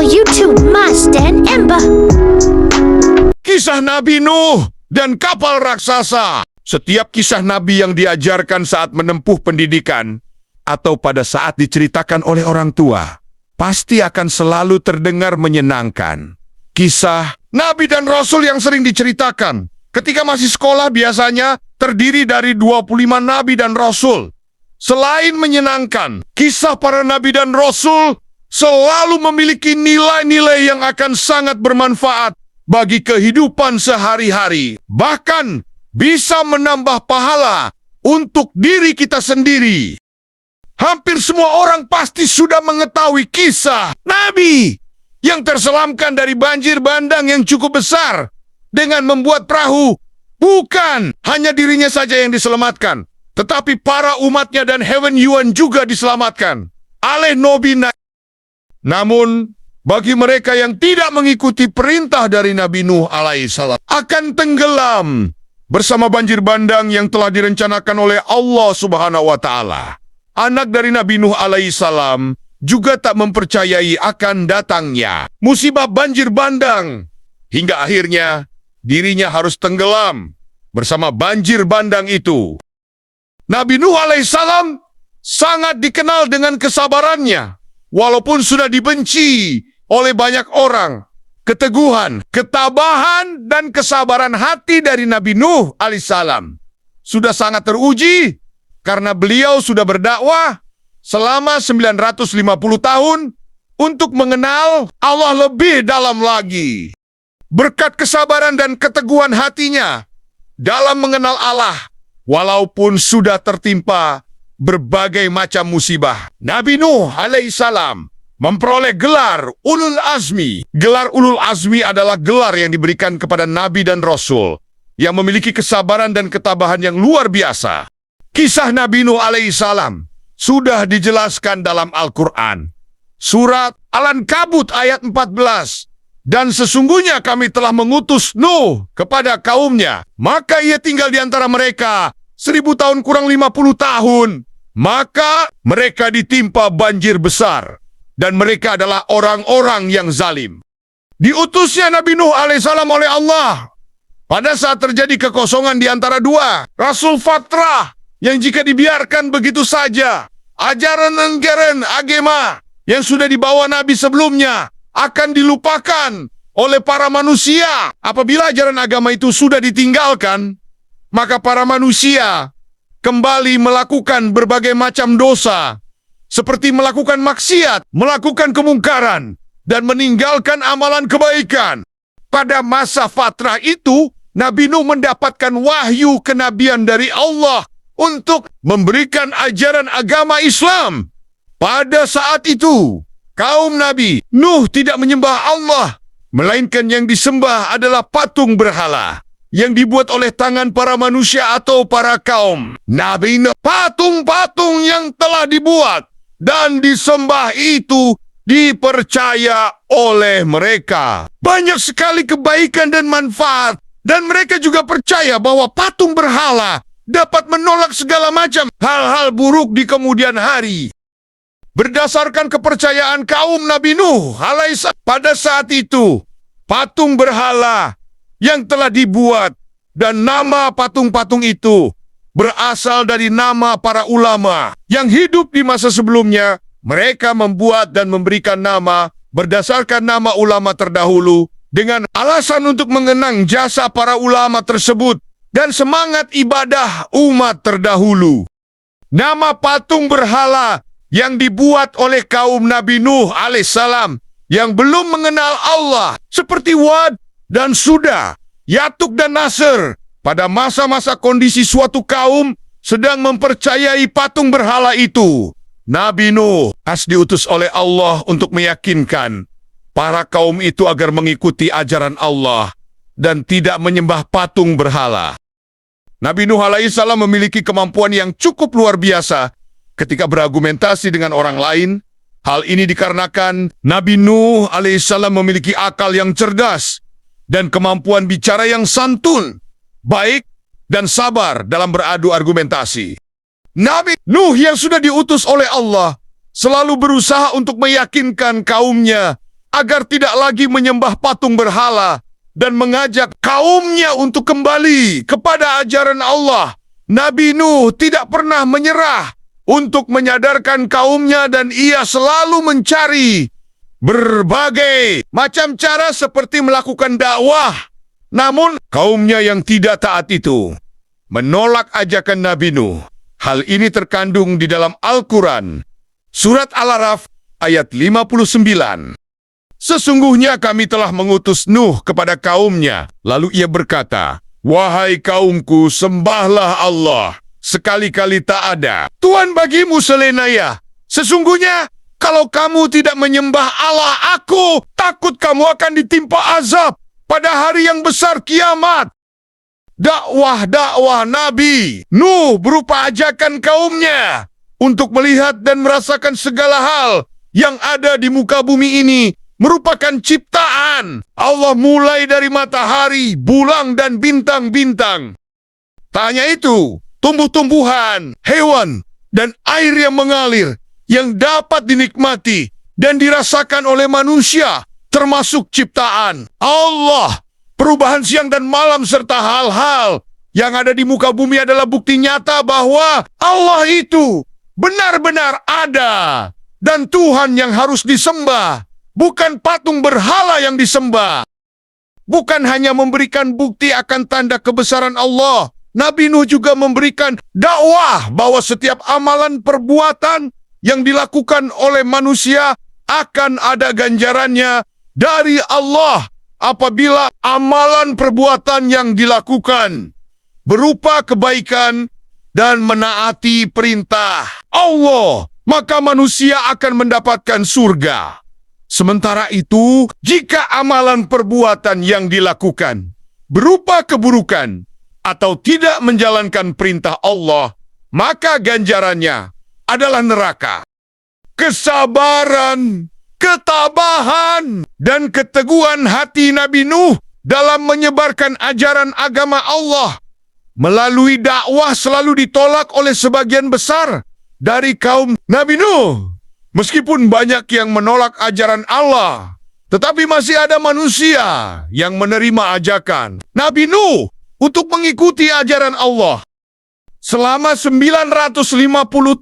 channel YouTube Mas dan Ember. Kisah Nabi Nuh dan kapal raksasa. Setiap kisah Nabi yang diajarkan saat menempuh pendidikan atau pada saat diceritakan oleh orang tua, pasti akan selalu terdengar menyenangkan. Kisah Nabi dan Rasul yang sering diceritakan ketika masih sekolah biasanya terdiri dari 25 Nabi dan Rasul. Selain menyenangkan, kisah para Nabi dan Rasul selalu memiliki nilai-nilai yang akan sangat bermanfaat bagi kehidupan sehari-hari. Bahkan bisa menambah pahala untuk diri kita sendiri. Hampir semua orang pasti sudah mengetahui kisah Nabi yang terselamkan dari banjir bandang yang cukup besar dengan membuat perahu. Bukan hanya dirinya saja yang diselamatkan, tetapi para umatnya dan hewan Yuan juga diselamatkan oleh Nabi. Namun, bagi mereka yang tidak mengikuti perintah dari Nabi Nuh alaihissalam akan tenggelam bersama banjir bandang yang telah direncanakan oleh Allah Subhanahu wa Ta'ala. Anak dari Nabi Nuh alaihissalam juga tak mempercayai akan datangnya musibah banjir bandang, hingga akhirnya dirinya harus tenggelam bersama banjir bandang itu. Nabi Nuh alaihissalam sangat dikenal dengan kesabarannya, walaupun sudah dibenci oleh banyak orang. Keteguhan, ketabahan, dan kesabaran hati dari Nabi Nuh alaihissalam sudah sangat teruji karena beliau sudah berdakwah selama 950 tahun untuk mengenal Allah lebih dalam lagi. Berkat kesabaran dan keteguhan hatinya dalam mengenal Allah, walaupun sudah tertimpa berbagai macam musibah, Nabi Nuh alaihissalam memperoleh gelar Ulul Azmi. Gelar Ulul Azmi adalah gelar yang diberikan kepada Nabi dan Rasul yang memiliki kesabaran dan ketabahan yang luar biasa. Kisah Nabi Nuh alaihissalam sudah dijelaskan dalam Al-Quran. Surat Al-Ankabut ayat 14. Dan sesungguhnya kami telah mengutus Nuh kepada kaumnya, maka ia tinggal di antara mereka 1000 tahun kurang 50 tahun. Maka mereka ditimpa banjir besar, dan mereka adalah orang-orang yang zalim. Diutusnya Nabi Nuh alaihissalam oleh Allah pada saat terjadi kekosongan di antara dua Rasul Fatrah, yang jika dibiarkan begitu saja, ajaran agama yang sudah dibawa Nabi sebelumnya akan dilupakan oleh para manusia. Apabila ajaran agama itu sudah ditinggalkan, maka para manusia kembali melakukan berbagai macam dosa, seperti melakukan maksiat, melakukan kemungkaran, dan meninggalkan amalan kebaikan. Pada masa fatrah itu, Nabi Nuh mendapatkan wahyu kenabian dari Allah untuk memberikan ajaran agama Islam. Pada saat itu, kaum Nabi Nuh tidak menyembah Allah, melainkan yang disembah adalah patung berhala yang dibuat oleh tangan para manusia atau para kaum Nabi Nuh. Patung-patung yang telah dibuat dan disembah itu dipercaya oleh mereka. Banyak sekali kebaikan dan manfaat, dan mereka juga percaya bahwa patung berhala dapat menolak segala macam hal-hal buruk di kemudian hari. Berdasarkan kepercayaan kaum Nabi Nuh alaihissalam pada saat itu, patung berhala yang telah dibuat dan nama patung-patung itu berasal dari nama para ulama yang hidup di masa sebelumnya. Mereka membuat dan memberikan nama berdasarkan nama ulama terdahulu dengan alasan untuk mengenang jasa para ulama tersebut dan semangat ibadah umat terdahulu. Nama patung berhala yang dibuat oleh kaum Nabi Nuh alaihissalam yang belum mengenal Allah, seperti Wad dan Suda, Yatuk dan Nasr, pada masa-masa kondisi suatu kaum sedang mempercayai patung berhala itu, Nabi Nuh diutus oleh Allah untuk meyakinkan para kaum itu agar mengikuti ajaran Allah dan tidak menyembah patung berhala. Nabi Nuh alaihissalam memiliki kemampuan yang cukup luar biasa ketika berargumentasi dengan orang lain. Hal ini dikarenakan Nabi Nuh alaihissalam memiliki akal yang cerdas dan kemampuan bicara yang santun, baik, dan sabar dalam beradu argumentasi. Nabi Nuh yang sudah diutus oleh Allah selalu berusaha untuk meyakinkan kaumnya agar tidak lagi menyembah patung berhala dan mengajak kaumnya untuk kembali kepada ajaran Allah. Nabi Nuh tidak pernah menyerah untuk menyadarkan kaumnya dan ia selalu mencari berbagai macam cara seperti melakukan dakwah. Namun kaumnya yang tidak taat itu menolak ajakan Nabi Nuh. Hal ini terkandung di dalam Al-Quran. Surat Al-Araf ayat 59. Sesungguhnya kami telah mengutus Nuh kepada kaumnya. Lalu ia berkata, "Wahai kaumku, sembahlah Allah. Sekali-kali tak ada Tuhan bagimu selain Dia. Sesungguhnya, kalau kamu tidak menyembah Allah, aku takut kamu akan ditimpa azab pada hari yang besar kiamat." Dakwah Nabi Nuh berupa ajakan kaumnya untuk melihat dan merasakan segala hal yang ada di muka bumi ini merupakan ciptaan Allah, mulai dari matahari, bulan, dan bintang-bintang. Tak hanya itu, tumbuh-tumbuhan, hewan, dan air yang mengalir yang dapat dinikmati dan dirasakan oleh manusia, termasuk ciptaan Allah. Perubahan siang dan malam serta hal-hal yang ada di muka bumi adalah bukti nyata bahwa Allah itu benar-benar ada dan Tuhan yang harus disembah, bukan patung berhala yang disembah. Bukan hanya memberikan bukti akan tanda kebesaran Allah, Nabi Nuh juga memberikan dakwah bahwa setiap amalan perbuatan yang dilakukan oleh manusia akan ada ganjarannya dari Allah apabila amalan perbuatan yang dilakukan berupa kebaikan dan menaati perintah Allah, maka manusia akan mendapatkan surga. Sementara itu, jika amalan perbuatan yang dilakukan berupa keburukan atau tidak menjalankan perintah Allah, maka ganjarannya adalah neraka. Kesabaran, ketabahan, dan keteguhan hati Nabi Nuh dalam menyebarkan ajaran agama Allah melalui dakwah selalu ditolak oleh sebagian besar dari kaum Nabi Nuh. Meskipun banyak yang menolak ajaran Allah, tetapi masih ada manusia yang menerima ajakan Nabi Nuh untuk mengikuti ajaran Allah. Selama 950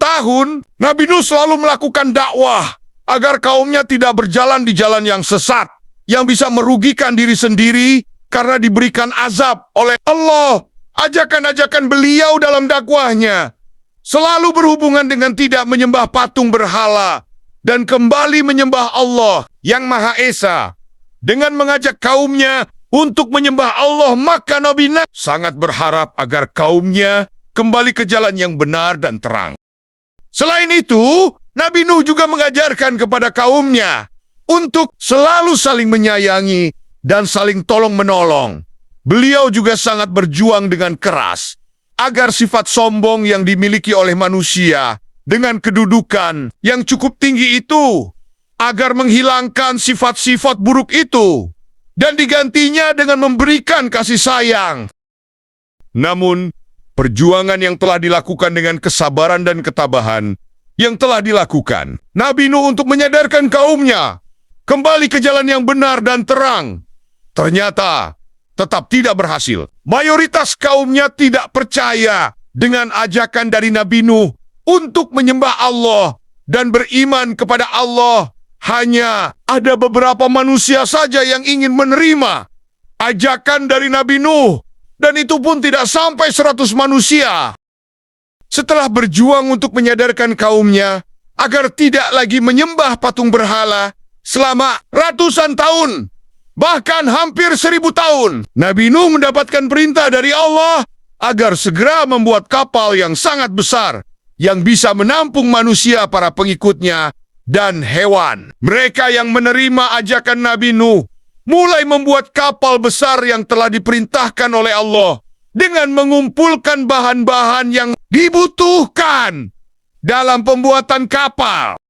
tahun, Nabi Nuh selalu melakukan dakwah agar kaumnya tidak berjalan di jalan yang sesat, yang bisa merugikan diri sendiri karena diberikan azab oleh Allah. Ajakan-ajakan beliau dalam dakwahnya selalu berhubungan dengan tidak menyembah patung berhala dan kembali menyembah Allah yang Maha Esa. Dengan mengajak kaumnya untuk menyembah Allah, maka Nabi Nuh sangat berharap agar kaumnya kembali ke jalan yang benar dan terang. Selain itu, Nabi Nuh juga mengajarkan kepada kaumnya untuk selalu saling menyayangi dan saling tolong-menolong. Beliau juga sangat berjuang dengan keras agar sifat sombong yang dimiliki oleh manusia dengan kedudukan yang cukup tinggi itu, agar menghilangkan sifat-sifat buruk itu dan digantinya dengan memberikan kasih sayang. Namun, perjuangan yang telah dilakukan dengan kesabaran dan ketabahan yang telah dilakukan Nabi Nuh untuk menyadarkan kaumnya kembali ke jalan yang benar dan terang, ternyata tetap tidak berhasil. Mayoritas kaumnya tidak percaya dengan ajakan dari Nabi Nuh untuk menyembah Allah dan beriman kepada Allah. Hanya ada beberapa manusia saja yang ingin menerima ajakan dari Nabi Nuh, dan itu pun tidak sampai 100 manusia. Setelah berjuang untuk menyadarkan kaumnya agar tidak lagi menyembah patung berhala selama ratusan tahun, bahkan hampir 1000 tahun, Nabi Nuh mendapatkan perintah dari Allah agar segera membuat kapal yang sangat besar yang bisa menampung manusia, para pengikutnya, dan hewan. Mereka yang menerima ajakan Nabi Nuh mulai membuat kapal besar yang telah diperintahkan oleh Allah dengan mengumpulkan bahan-bahan yang dibutuhkan dalam pembuatan kapal.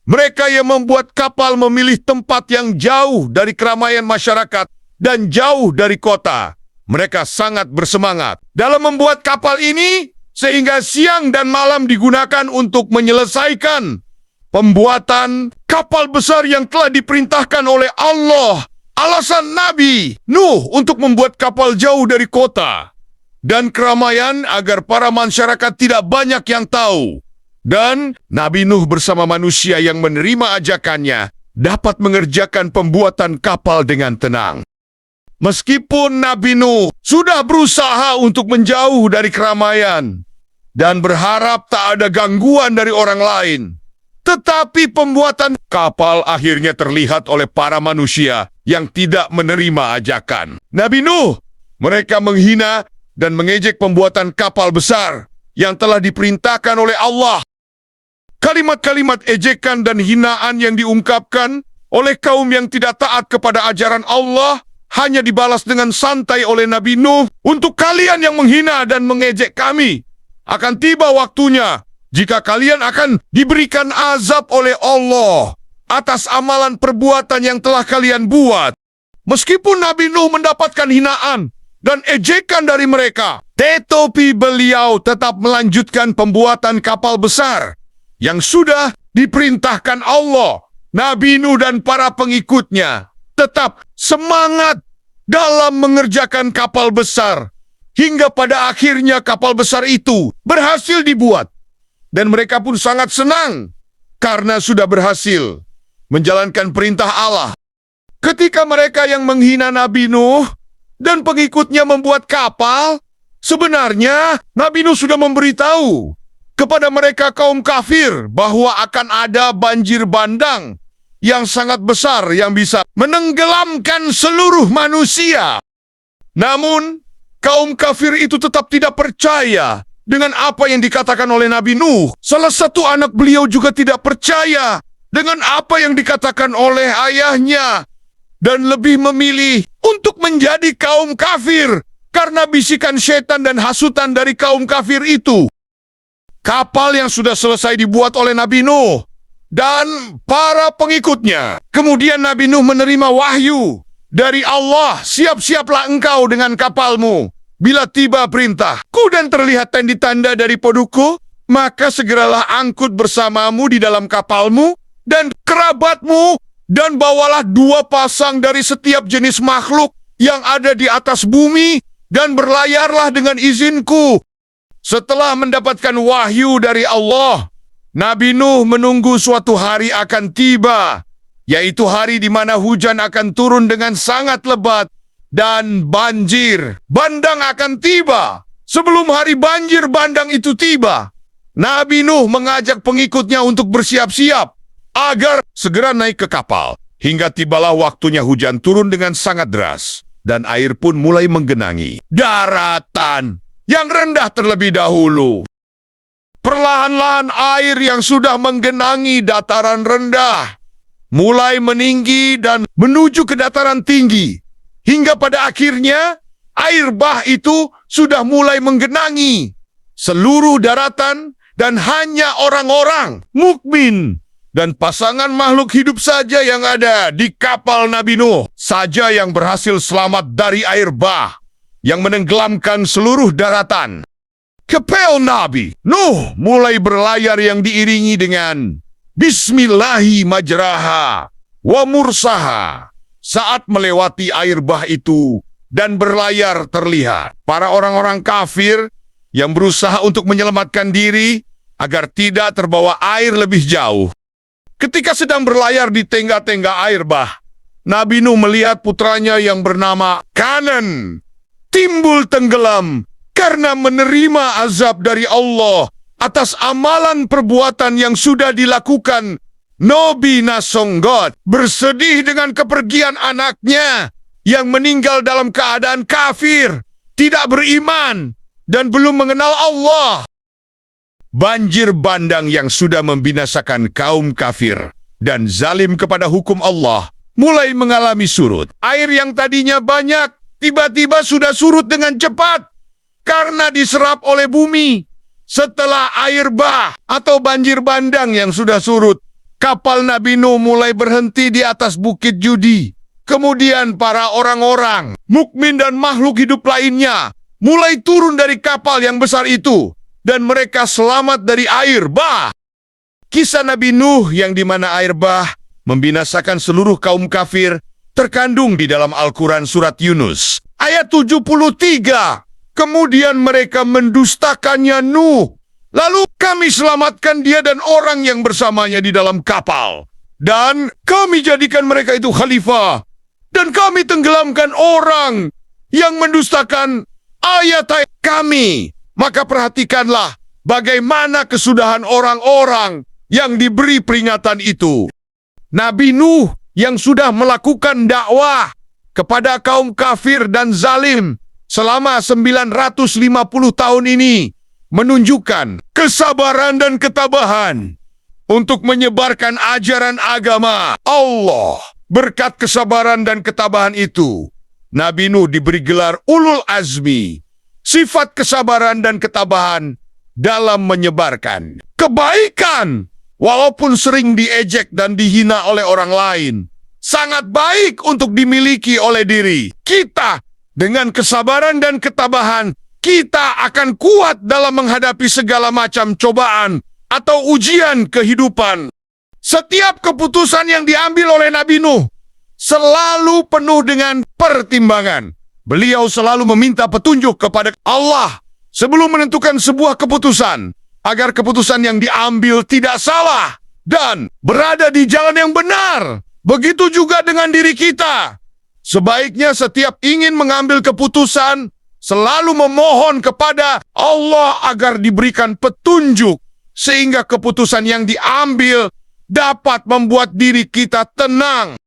Mereka yang membuat kapal memilih tempat yang jauh dari keramaian masyarakat dan jauh dari kota. Mereka sangat bersemangat dalam membuat kapal ini, sehingga siang dan malam digunakan untuk menyelesaikan pembuatan kapal besar yang telah diperintahkan oleh Allah. Alasan Nabi Nuh untuk membuat kapal jauh dari kota dan keramaian agar para masyarakat tidak banyak yang tahu. Dan Nabi Nuh bersama manusia yang menerima ajakannya dapat mengerjakan pembuatan kapal dengan tenang. Meskipun Nabi Nuh sudah berusaha untuk menjauh dari keramaian dan berharap tak ada gangguan dari orang lain, tetapi pembuatan kapal akhirnya terlihat oleh para manusia yang tidak menerima ajakan Nabi Nuh. Mereka menghina dan mengejek pembuatan kapal besar yang telah diperintahkan oleh Allah. Kalimat-kalimat ejekan dan hinaan yang diungkapkan oleh kaum yang tidak taat kepada ajaran Allah hanya dibalas dengan santai oleh Nabi Nuh. Untuk kalian yang menghina dan mengejek kami, akan tiba waktunya jika kalian akan diberikan azab oleh Allah atas amalan perbuatan yang telah kalian buat. Meskipun Nabi Nuh mendapatkan hinaan dan ejekan dari mereka, tetapi beliau tetap melanjutkan pembuatan kapal besar yang sudah diperintahkan Allah. Nabi Nuh dan para pengikutnya tetap semangat dalam mengerjakan kapal besar, hingga pada akhirnya kapal besar itu berhasil dibuat. Dan mereka pun sangat senang karena sudah berhasil menjalankan perintah Allah. Ketika mereka yang menghina Nabi Nuh dan pengikutnya membuat kapal, sebenarnya Nabi Nuh sudah memberitahu kepada mereka kaum kafir bahwa akan ada banjir bandang yang sangat besar yang bisa menenggelamkan seluruh manusia. Namun, kaum kafir itu tetap tidak percaya dengan apa yang dikatakan oleh Nabi Nuh. Salah satu anak beliau juga tidak percaya dengan apa yang dikatakan oleh ayahnya dan lebih memilih untuk menjadi kaum kafir karena bisikan setan dan hasutan dari kaum kafir itu. Kapal yang sudah selesai dibuat oleh Nabi Nuh dan para pengikutnya. Kemudian Nabi Nuh menerima wahyu dari Allah, siap-siaplah engkau dengan kapalmu. Bila tiba perintahku dan terlihat tanda-tanda dari poduku, maka segeralah angkut bersamamu di dalam kapalmu dan kerabatmu, dan bawalah 2 pasang dari setiap jenis makhluk yang ada di atas bumi, dan berlayarlah dengan izinku. Setelah mendapatkan wahyu dari Allah, Nabi Nuh menunggu suatu hari akan tiba, yaitu hari di mana hujan akan turun dengan sangat lebat, dan banjir bandang akan tiba. Sebelum hari banjir bandang itu tiba, Nabi Nuh mengajak pengikutnya untuk bersiap-siap agar segera naik ke kapal. Hingga tibalah waktunya hujan turun dengan sangat deras, dan air pun mulai menggenangi daratan yang rendah terlebih dahulu. Perlahan-lahan air yang sudah menggenangi dataran rendah mulai meninggi dan menuju ke dataran tinggi. Hingga pada akhirnya, air bah itu sudah mulai menggenangi seluruh daratan, dan hanya orang-orang mukmin dan pasangan makhluk hidup saja yang ada di kapal Nabi Nuh saja yang berhasil selamat dari air bah yang menenggelamkan seluruh daratan. Kapal Nabi Nuh mulai berlayar yang diiringi dengan Bismillahi majraha wa mursaha. Saat melewati air bah itu dan berlayar, terlihat para orang-orang kafir yang berusaha untuk menyelamatkan diri agar tidak terbawa air lebih jauh. Ketika sedang berlayar di tengah-tengah air bah, Nabi Nuh melihat putranya yang bernama Kanan timbul tenggelam karena menerima azab dari Allah atas amalan perbuatan yang sudah dilakukan. Nabi Nasonggot bersedih dengan kepergian anaknya yang meninggal dalam keadaan kafir, tidak beriman, dan belum mengenal Allah. Banjir bandang yang sudah membinasakan kaum kafir dan zalim kepada hukum Allah mulai mengalami surut. Air yang tadinya banyak tiba-tiba sudah surut dengan cepat karena diserap oleh bumi. Setelah air bah atau banjir bandang yang sudah surut, kapal Nabi Nuh mulai berhenti di atas bukit Judi. Kemudian para orang-orang mukmin dan makhluk hidup lainnya mulai turun dari kapal yang besar itu, dan mereka selamat dari air bah. Kisah Nabi Nuh yang di mana air bah membinasakan seluruh kaum kafir terkandung di dalam Al-Quran surat Yunus. Ayat 73. Kemudian mereka mendustakannya Nuh. Lalu kami selamatkan dia dan orang yang bersamanya di dalam kapal. Dan kami jadikan mereka itu khalifah. Dan kami tenggelamkan orang yang mendustakan ayat-ayat kami. Maka perhatikanlah bagaimana kesudahan orang-orang yang diberi peringatan itu. Nabi Nuh yang sudah melakukan dakwah kepada kaum kafir dan zalim selama 950 tahun ini menunjukkan kesabaran dan ketabahan untuk menyebarkan ajaran agama Allah. Berkat kesabaran dan ketabahan itu, Nabi Nuh diberi gelar Ulul Azmi, sifat kesabaran dan ketabahan dalam menyebarkan kebaikan. Walaupun sering diejek dan dihina oleh orang lain, sangat baik untuk dimiliki oleh diri kita. Dengan kesabaran dan ketabahan, kita akan kuat dalam menghadapi segala macam cobaan atau ujian kehidupan. Setiap keputusan yang diambil oleh Nabi Nuh selalu penuh dengan pertimbangan. Beliau selalu meminta petunjuk kepada Allah sebelum menentukan sebuah keputusan, agar keputusan yang diambil tidak salah dan berada di jalan yang benar. Begitu juga dengan diri kita. Sebaiknya setiap ingin mengambil keputusan, selalu memohon kepada Allah agar diberikan petunjuk, sehingga keputusan yang diambil dapat membuat diri kita tenang.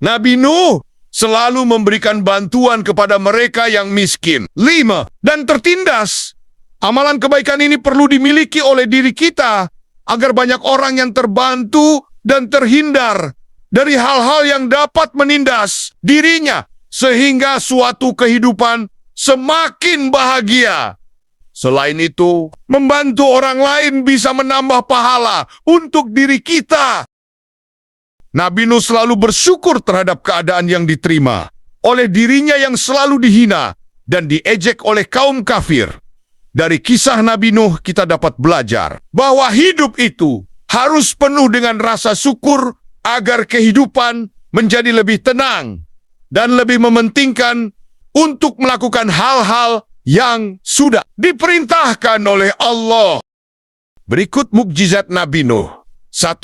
Nabi Nuh selalu memberikan bantuan kepada mereka yang miskin, 5, dan tertindas. Amalan kebaikan ini perlu dimiliki oleh diri kita agar banyak orang yang terbantu dan terhindar dari hal-hal yang dapat menindas dirinya sehingga suatu kehidupan semakin bahagia. Selain itu, membantu orang lain bisa menambah pahala untuk diri kita. Nabi Nuh selalu bersyukur terhadap keadaan yang diterima oleh dirinya yang selalu dihina dan diejek oleh kaum kafir. Dari kisah Nabi Nuh kita dapat belajar bahwa hidup itu harus penuh dengan rasa syukur agar kehidupan menjadi lebih tenang dan lebih mementingkan untuk melakukan hal-hal yang sudah diperintahkan oleh Allah. Berikut mukjizat Nabi Nuh. 1.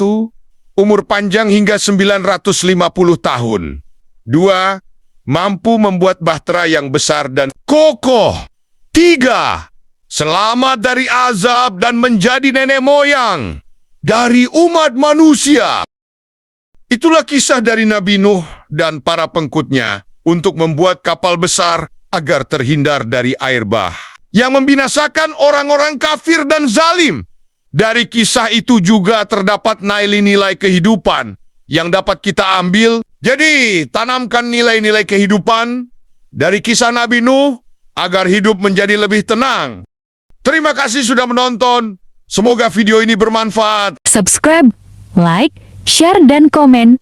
Umur panjang hingga 950 tahun. 2. Mampu membuat bahtera yang besar dan kokoh. 3. Selamat dari azab dan menjadi nenek moyang dari umat manusia. Itulah kisah dari Nabi Nuh dan para pengikutnya untuk membuat kapal besar agar terhindar dari air bah yang membinasakan orang-orang kafir dan zalim. Dari kisah itu juga terdapat nilai-nilai kehidupan yang dapat kita ambil. Jadi, tanamkan nilai-nilai kehidupan dari kisah Nabi Nuh agar hidup menjadi lebih tenang. Terima kasih sudah menonton. Semoga video ini bermanfaat. Subscribe, like, share, dan komen